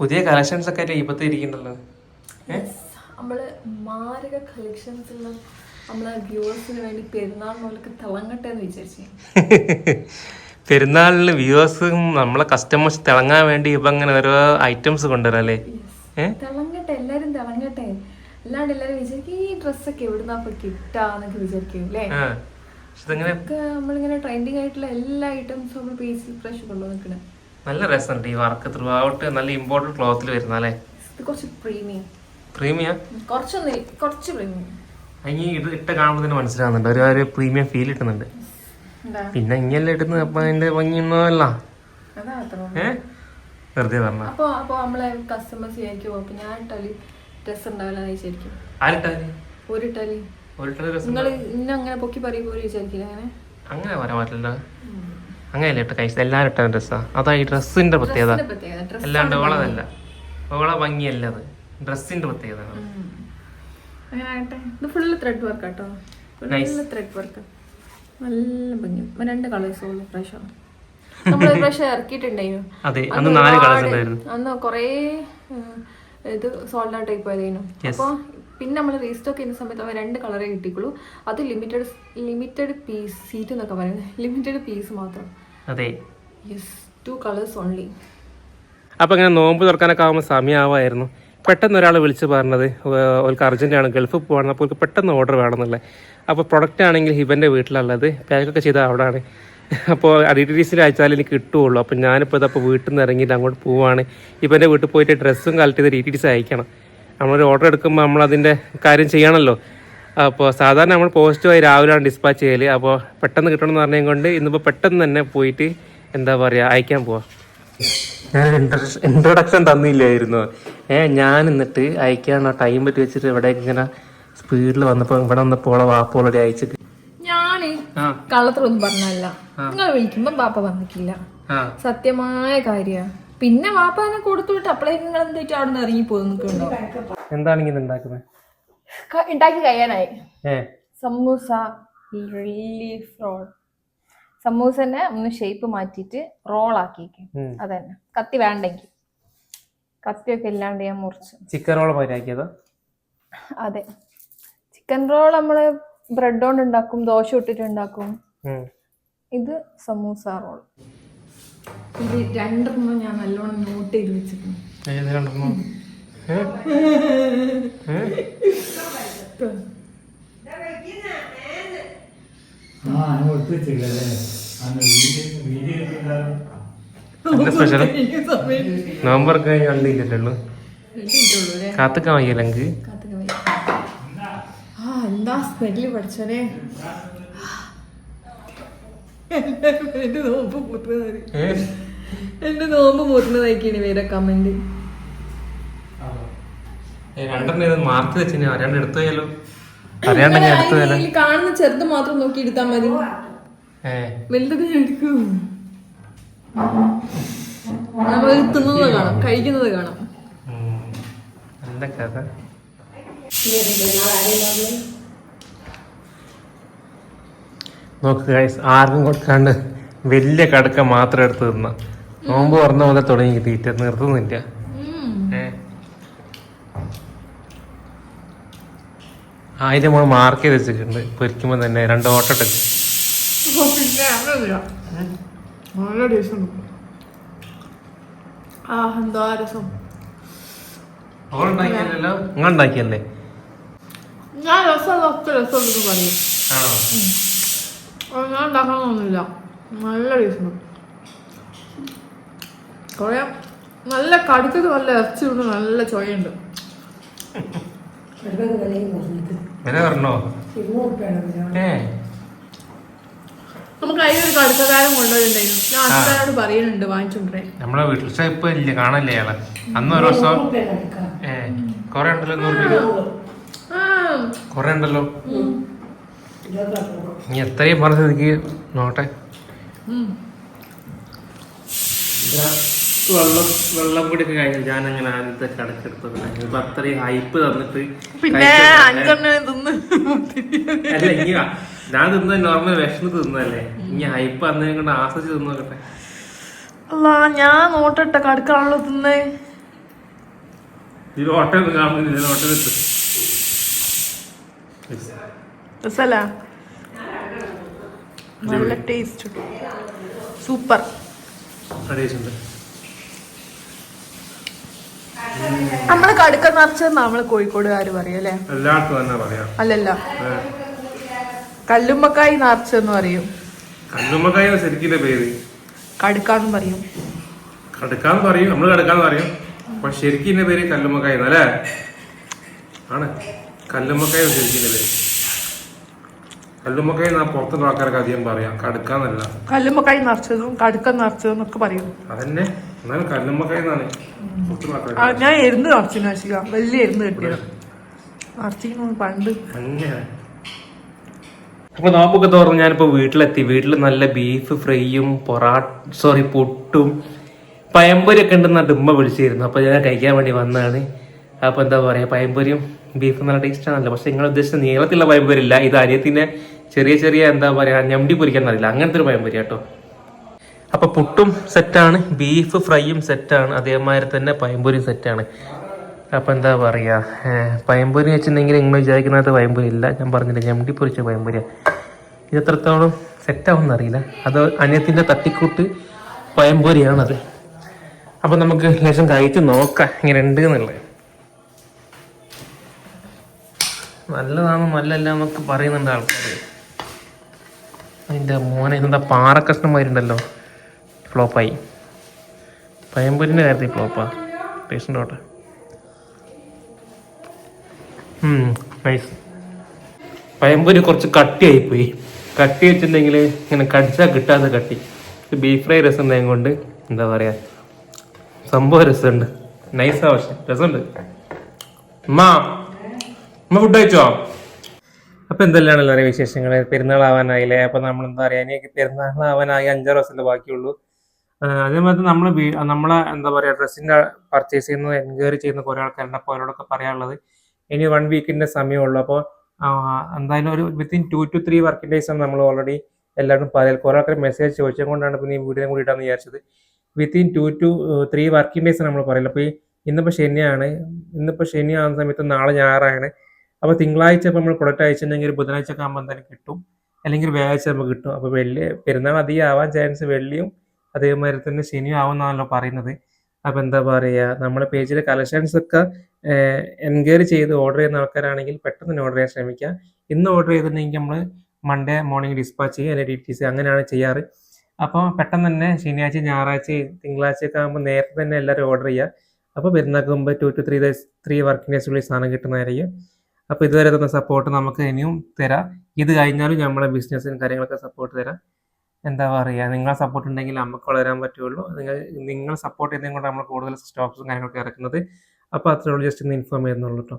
പുതിയ കളക്ഷൻസ് ഒക്കെ ഇപ്പത്തെ ഇരിക്കണ്ടല്ലോ. നമ്മള് മാരക കളക്ഷൻസ് ഉള്ള നമ്മളെ വ്യൂവേഴ്സിന് വേണ്ടി പെരുന്നാളിനൊക്കെ തിളങ്ങട്ടെ എന്ന് വിചാരിച്ചു. പെരുന്നാളിന് വ്യൂവേഴ്സും നമ്മളെ കസ്റ്റമേഴ്സ് തിളങ്ങാൻ വേണ്ടി ഇപ്പൊ അങ്ങനെ ഓരോ ഐറ്റംസ് കൊണ്ടുവരല്ലേ. തിളങ്ങട്ടെ, എല്ലാരും തിളങ്ങട്ടെ. അല്ലാണ്ട് എല്ലാരും വിചാരിക്കും ഈ ഡ്രസ്സൊക്കെ എവിടുന്നാ കിട്ടാന്നൊക്കെ വിചാരിക്കും അല്ലേ. നമ്മളിങ്ങനെ ട്രെൻഡിങ് ആയിട്ടുള്ള എല്ലാ ഐറ്റംസും നമ്മൾ പേസിൽ ഫ്രഷ് കൊണ്ടുവന്നിക്കണേ. നല്ല രസമുണ്ട് ഈ വർക്ക് ത്രൂ ഔട്ട്. നല്ല ഇമ്പോർട്ടന്റ് ക്ലോത്തിൽ വരുന്ന അല്ലേ. ഇത് കുറച്ച് പ്രീമിയം. പ്രീമിയം കുറച്ച് പ്രീമിയം. ഇനി ഇത് ഇട്ട കാണുമ്പോൾ തന്നെ മനസ്സിലാവുന്നുണ്ട്, ഒരു പ്രീമിയം ഫീൽ കിട്ടുന്നുണ്ട്. പിന്നെ ഇങ്ങനെല്ലാം ഇടുന്നത് അപ്പൊ അതിന്റെ ഭംഗിയൊന്നുമല്ല, വെറുതെ പറഞ്ഞ. അപ്പൊ നമ്മളെ കസ്റ്റമേഴ്സ് വിചാരിക്കും അപ്പൊ ഞാൻ ഇട്ടാല് ഡ്രസ് ഉണ്ടാവില്ല വിചാരിക്കും. നിങ്ങൾ ഇന്നെ അങ്ങനെ പൊക്കി പറയുമ്പോ വിചാരിക്കില്ല. അങ്ങനെ പറയാൻ പറ്റില്ല. അങ്ങനെയല്ല ഇട്ട കഴിച്ചത്, എല്ലാരും ഇട്ട ഡ്രസ്സാ. അതാ ഈ ഡ്രസ്സിന്റെ പ്രത്യേകത, അല്ലാണ്ട് ഓളതല്ല. ഓള ഭംഗിയല്ല, അത് ഡ്രസ്സിന്റെ പ്രത്യേകത. ഇത് ഫുള്ള് ത്രെഡ് വർക്ക് കേട്ടോ, ഫുള്ള് ത്രെഡ് വർക്ക്. നല്ല ഭംഗി. 2 കളേഴ്സ് ഉള്ളു പ്രാവശ്യം. നമ്മള് പ്രാവശ്യം ഇറക്കിയിട്ടുണ്ടായിരുന്നു. അന്ന് കൊറേ ഇത് സോൾഡ് ഔട്ട് ആയി പോയതായിരുന്നു. അപ്പൊ പിന്നെ നമ്മൾ റീസ്റ്റോക്ക് ചെയ്യുന്ന സമയത്ത് അവ 2 കളറേ കിട്ടിക്കുള്ളൂ. അത് ലിമിറ്റഡ് പീസ് സീറ്റ് എന്നൊക്കെ പറയുന്നത്, ലിമിറ്റഡ് പീസ് മാത്രം. അതെ, 2 കളേഴ്സ് ഓൺലി. അപ്പൊ ഇങ്ങനെ നോമ്പ് തുറക്കാനൊക്കെ ആവുമ്പോൾ സമയമാവായിരുന്നു. പെട്ടെന്ന് ഒരാൾ വിളിച്ച് പറഞ്ഞത് അവർക്ക് അർജന്റാണ്, ഗൾഫിൽ പോകണം, അപ്പോൾ പെട്ടെന്ന് ഓർഡർ വേണമെന്നുള്ളത്. അപ്പോൾ പ്രൊഡക്റ്റ് ആണെങ്കിൽ ഹിബൻ്റെ വീട്ടിലുള്ളത്, പാക്കൊക്കെ ചെയ്താൽ അവിടെയാണ്. അപ്പോൾ DTDCയിൽ അയച്ചാൽ എനിക്ക് കിട്ടുകയുള്ളൂ. അപ്പോൾ ഞാനിപ്പോൾ ഇതപ്പോൾ വീട്ടിൽ നിന്ന് ഇറങ്ങിയിട്ട് അങ്ങോട്ട് പോവുകയാണ്. ഹിബൻ്റെ വീട്ടിൽ പോയിട്ട് ഡ്രസ്സും കളക്ട് ചെയ്ത് DTDC അയക്കണം. നമ്മളൊരു ഓർഡർ എടുക്കുമ്പോൾ നമ്മളതിൻ്റെ കാര്യം ചെയ്യണമല്ലോ. അപ്പോൾ സാധാരണ നമ്മൾ പോസ്റ്റുമായി രാവിലെയാണ് ഡിസ്പാച്ച് ചെയ്യൽ. അപ്പോൾ പെട്ടെന്ന് കിട്ടണമെന്ന് പറഞ്ഞത് കൊണ്ട് ഇന്നിപ്പോൾ പെട്ടെന്ന് തന്നെ പോയിട്ട് എന്താ പറയുക അയക്കാൻ പോവാം. ഞാൻ ഇൻട്രൊഡക്ഷൻ തന്നില്ലായിരുന്നു. ഞാൻ എന്നിട്ട് അയക്കാനുള്ള ടൈം പറ്റി വെച്ചിട്ട് ഇവിടെ ഇങ്ങനെ സ്പീഡിൽ വന്നപ്പോൾ ഇവിടെ വന്നപ്പോൾ വാപ്പോളടി അയച്ചിട്ട് ഞാന് കള്ളത്തിലൊന്നും പറഞ്ഞല്ല. നിങ്ങൾ വിളിക്കുമ്പോ ബാപ്പ വന്നിട്ടില്ല, സത്യമായ കാര്യമാണ്. പിന്നെ വാപ്പ തന്നെ കൊടുത്തുവിട്ട് അപ്പോഴേക്കും നിങ്ങൾ എന്തായിട്ട് അവിടെ നിന്ന് ഇറങ്ങി പോകുന്നുണ്ടോ? എന്താണ് ഇങ്ങനെ ഉണ്ടാക്കുന്നത്? ഉണ്ടാക്കി കഴിയാനായി. Samosa relief roll. സമൂസനെ ഒന്ന് ഷേപ്പ് മാറ്റിയിട്ട് റോളാക്കിക്കും. അതന്നെ, കത്തി വേണ്ടെങ്കിൽ കത്തിയൊക്കെ ഇല്ലാണ്ട് ഞാൻ മുറിച്ചു. ചിക്കൻ റോൾ മാറ്റിയാക്കിയതോ? അതെ, ചിക്കൻ റോൾ നമ്മള് ബ്രെഡ് കൊണ്ട് ഉണ്ടാക്കും, ദോശ ഇട്ടിട്ട് ഉണ്ടാക്കും. ഇത് സമൂസ റോൾ. ഇത് 2 ഞാൻ നല്ലോണം നോട്ട് ചെയ്ത് വെച്ചിട്ടുണ്ട്. നവംബർ കണ്ടിട്ടുള്ളൂ, കാത്തുക്കാൻ വയ്യല്ലെങ്കിൽ എന്താ സ്മെല്ല് പഠിച്ചോനെ. എന്റെ നോമ്പ് പൂർണ്ണതായിക്കാണ് വേറെ കമന്റ്. മാർക്ക് വെച്ച് അറിയാണ്ട് എടുത്തുപോയാലോ? കാണുന്ന ചെറുത് മാത്രം നോക്കി എടുത്താൽ മതി, വലുതൊക്കെ ഞാൻ എടുക്കും. നമ്മൾ തിന്നുന്നത് കാണാം, കഴിക്കുന്നത് കാണാം. നോക്ക് ഗൈസ്, ആർക്കും കൊടുക്കാണ്ട് വലിയ കടക്ക മാത്രം എടുത്ത് തിന്ന. നോമ്പ് പറഞ്ഞ പോലെ തുടങ്ങി തീറ്റ നിർത്തുന്നില്ല. അതിന്റെ നമ്മൾ മാർക്ക് ചെയ്ത് വെച്ചിട്ടുണ്ട്. പൊരിക്കുമ്പോ തന്നെ 2 ഓട്ടം ഇട്ടു. ഓളുണ്ടാക്കിയല്ലോ, നിങ്ങൾ ഉണ്ടാക്കിയല്ലേ? ഞാൻ രസം പറയും. ഞാൻ ഉണ്ടാക്കണമെന്നൊന്നുമില്ല. നല്ല ടേസ്റ്റ്. കുറെ നല്ല കടുത്തത്, നല്ല ഇറച്ചി കൊണ്ട് നല്ല ചോയുണ്ട്. വില പറഞ്ഞോ? നമുക്ക് അതിനൊരു കടുത്തകാരം കൊണ്ടുവരുന്നുണ്ടായിരുന്നു. ഞാൻ അച്ഛനോട് പറയുന്നുണ്ട് വാങ്ങിച്ചോണ്ടേ. നമ്മളെ വീട്ടിൽ ഇപ്പൊ ഇല്ല, കാണല്ലേ അയാളെ? അന്ന് ഒരു ദിവസം കൊറേ ഉണ്ടല്ലോ, 100 രൂപ കൊറേ ഉണ്ടല്ലോ. നീ എത്രയും പറഞ്ഞത് എനിക്ക് നോട്ടെ. വെള്ളം കൂടി ഒക്കെ കഴിഞ്ഞു. ഞാൻ അങ്ങനെ ആദ്യത്തെ കടക്കെടുത്തത് ഇപ്പൊ അത്രയും ഹൈപ്പ് തന്നിട്ട് അല്ല, ഇനി ഞാൻ തിന്നത് നോർമൽ വിഷമത്ത് തിന്നല്ലേ. ഇനി ഹൈപ്പ് അന്നേരം കൊണ്ട് ആസ്വദിച്ച് തിന്നോക്കട്ടെ. ഞാൻ നോട്ടിട്ട കടുക്കാണല്ലോ തിന്നേ. ഇത് ഹോട്ടൽ കാണുന്നില്ല, ഹോട്ടലിൽ രസല്ല, നല്ല ടേസ്റ്റ്, സൂപ്പർ. നമ്മള് കടുക്ക നിറച്ചെന്ന് നമ്മള് കോഴിക്കോടുകാർ പറയല്ലേ? എല്ലാവർക്കും തന്നെ പറയാം. അല്ലല്ല, കല്ലുമ്മക്കായി നിറച്ചെന്ന് പറയും. കല്ലുമ്മക്കായ ശരിക്കും പേര് കടുക്കാന്ന് പറയും. കടുക്കാന്ന് പറയും, നമ്മള് കടുക്കാന്ന് പറയും. പക്ഷെ ശരിക്കും പേര് കല്ലുമ്മക്കായ അല്ലേ? ആണ് കല്ലുമ്മക്കായ ശരിക്കും പേര്. കല്ലുമ്മക്കായ പുറത്തുള്ള ആൾക്കാർക്ക് അധികം പറയാം, കടുക്കാന്നല്ല. കല്ലുമ്മക്കായി നിറച്ചതും കടുക്ക നിറച്ചതും ഒക്കെ പറയും. അതന്നെ, എന്നാലും കല്ലുമ്മക്കായ എന്നാണ്. ഞാൻ എരുന്ന് നിറച്ചു നാശിക, വലിയ എരുന്ന് കിട്ടിയത് നിറച്ചിരിക്കുന്നു പണ്ട്. അങ്ങനെ അപ്പൊ നോമ്പൊക്കെ തുറന്ന് ഞാനിപ്പോ വീട്ടിലെത്തി. വീട്ടിൽ നല്ല ബീഫ് ഫ്രൈയും പുട്ടും പയമ്പൊരിയൊക്കെ ഉണ്ടെന്നാണ് ഉമ്മ വിളിച്ചിരുന്നു. അപ്പൊ ഞാൻ കഴിക്കാൻ വേണ്ടി വന്നതാണ്. അപ്പൊ എന്താ പറയാ, പയമ്പൊരിയും ബീഫും നല്ല ടേസ്റ്റ് ആണല്ലോ. പക്ഷെ നിങ്ങൾ ഉദ്ദേശിച്ച നീളത്തിലുള്ള പയമ്പൊരി ഇല്ല, ഇത് അരിയത്തിന്റെ ചെറിയ ചെറിയ എന്താ പറയാ ഞമ്ടി പൊരിക്കാൻ അറിയില്ല, അങ്ങനത്തെ ഒരു പയമ്പൊരി കേട്ടോ. അപ്പൊ പുട്ടും സെറ്റാണ്, ബീഫ് ഫ്രൈയും സെറ്റാണ്, അതേമാതിരി തന്നെ പയമ്പൊരിയും സെറ്റാണ്. അപ്പൊ എന്താ പറയാ, പയമ്പൊരി വെച്ചിട്ടുണ്ടെങ്കിൽ നിങ്ങൾ വിചാരിക്കുന്നത് പയമ്പൊരി ഇല്ല, ഞാൻ പറഞ്ഞില്ല ഞമ്ടി പൊരിച്ച പയമ്പൊരിയാ. ഇത് എത്രത്തോളം സെറ്റാവുമെന്ന് അറിയില്ല. അത് അനിയത്തിന്റെ തട്ടിക്കൂട്ട് പയമ്പൊരിയാണത്. അപ്പൊ നമുക്ക് ലേശം കഴിച്ച് നോക്കാം ഇങ്ങനെ ഉണ്ട് എന്നുള്ളത്. നല്ലതാണോ നല്ലല്ല എന്നൊക്കെ പറയുന്നുണ്ട് ആൾക്കാർ. അതിൻ്റെ മോനെ ഇതെന്താ പാറക്കഷ്ണന്മാരുണ്ടല്ലോ, ഫ്ലോപ്പായി. പയമ്പൊരിൻ്റെ കാര്യത്തിൽ ഫ്ലോപ്പാ. ടേസ്റ്റ് ഉണ്ടോട്ടെ. നൈസ്. പയമ്പൊരി കുറച്ച് കട്ടിയായിപ്പോയി. കട്ടി വെച്ചിട്ടുണ്ടെങ്കിൽ ഇങ്ങനെ കടിച്ചാൽ കിട്ടാതെ കട്ടി. ബീഫ് ഫ്രൈ രസം ഉണ്ടായത് കൊണ്ട് എന്താ പറയുക, സംഭവം രസമുണ്ട്. നൈസാ, പക്ഷെ രസമുണ്ട്. അമ്മ ഫുഡ് കഴിച്ചോ? അപ്പൊ എന്തെല്ലാണല്ലോ അറിയാം വിശേഷങ്ങൾ. പെരുന്നാളാവാനായില്ലേ? അപ്പൊ നമ്മൾ എന്താ പറയാ, എനിക്ക് പെരുന്നാളാവാനായി 5-6 ദിവസമല്ലേ ബാക്കിയുള്ളൂ. അതേമാതിരി നമ്മളെ എന്താ പറയാ, ഡ്രസ്സിന്റെ പർച്ചേസ് ചെയ്യുന്നത് എൻക്വയറി ചെയ്യുന്ന കുറെ ആൾക്കാരുണ്ട്. അപ്പോൾ അവരോടൊക്കെ പറയാനുള്ളത്, ഇനി 1 വീക്കിന്റെ സമയമുള്ളൂ. അപ്പോൾ എന്തായാലും ഒരു വിത്തിൻ 2 to 3 വർക്കിംഗ് ഡേയ്സ് ആണ് നമ്മൾ ഓൾറെഡി എല്ലാവരും പറയാം. കുറെ ആൾക്കാർ മെസ്സേജ് ചോദിച്ചത് കൊണ്ടാണ് പിന്നെ ഈ വീഡിയോ കൂടി ഇടാന്ന് വിചാരിച്ചത്. വിത്തിൻ 2 to 3 വർക്കിംഗ് ഡേയ്സ് നമ്മൾ പറയില്ല. അപ്പോൾ ഇന്നിപ്പോൾ ശനിയാണ്. ഇന്നിപ്പോൾ ശനി ആകുന്ന സമയത്ത് നാളെ ഞായറാണ്. അപ്പോൾ തിങ്കളാഴ്ച ഇപ്പോൾ നമ്മൾ പ്രൊഡക്റ്റ് അയച്ചിട്ടുണ്ടെങ്കിൽ ഒരു ബുധനാഴ്ച ഒക്കെ ആകുമ്പോൾ എന്തായാലും കിട്ടും, അല്ലെങ്കിൽ വ്യാഴാഴ്ച നമുക്ക് കിട്ടും. അപ്പോൾ പെരുന്നാൾ അധികം ആവാൻ ചാൻസ് വെള്ളിയും അതേമാതിരി തന്നെ ശനിയും ആവുമെന്നാണല്ലോ പറയുന്നത്. അപ്പോൾ എന്താ പറയുക, നമ്മുടെ പേജിലെ കളക്ഷൻസ് ഒക്കെ എൻക്വയറി ചെയ്ത് ഓർഡർ ചെയ്യുന്ന ആൾക്കാരാണെങ്കിൽ പെട്ടെന്ന് തന്നെ ഓർഡർ ചെയ്യാൻ ശ്രമിക്കുക. ഇന്ന് ഓർഡർ ചെയ്തിട്ടുണ്ടെങ്കിൽ നമ്മൾ മൺഡേ മോർണിംഗ് ഡിസ്പാച്ച് ചെയ്യുക, അല്ലെങ്കിൽ DTC അങ്ങനെയാണ് ചെയ്യാറ്. അപ്പോൾ പെട്ടെന്ന് തന്നെ ശനിയാഴ്ച ഞായറാഴ്ച തിങ്കളാഴ്ചയൊക്കെ ആകുമ്പോൾ നേരത്തെ തന്നെ എല്ലാവരും ഓർഡർ ചെയ്യുക. അപ്പോൾ പെരുന്നാൾക്ക് മുമ്പ് 2 to 3 വർക്കിംഗ് ഡേയ്സുള്ളിൽ സാധനം കിട്ടുന്നതായിരിക്കും. അപ്പോൾ ഇതുവരെ തന്ന സപ്പോർട്ട് നമുക്ക് ഇനിയും തരാം. ഇത് കഴിഞ്ഞാലും നമ്മുടെ ബിസിനസ്സിനും കാര്യങ്ങളൊക്കെ സപ്പോർട്ട് തരാം. എന്താ പറയുക, നിങ്ങളെ സപ്പോർട്ട് ഉണ്ടെങ്കിൽ നമുക്ക് വളരാൻ പറ്റുള്ളൂ. നിങ്ങൾ സപ്പോർട്ട് ചെയ്യുന്നതും കൊണ്ട് നമ്മൾ കൂടുതൽ സ്റ്റോക്സും കാര്യങ്ങളൊക്കെ ഇറക്കുന്നത്. അപ്പോൾ അത്രേ ഉള്ളൂ, ജസ്റ്റ് ഒന്ന് ഇൻഫോം ചെയ്യുന്നുള്ളൂ കേട്ടോ.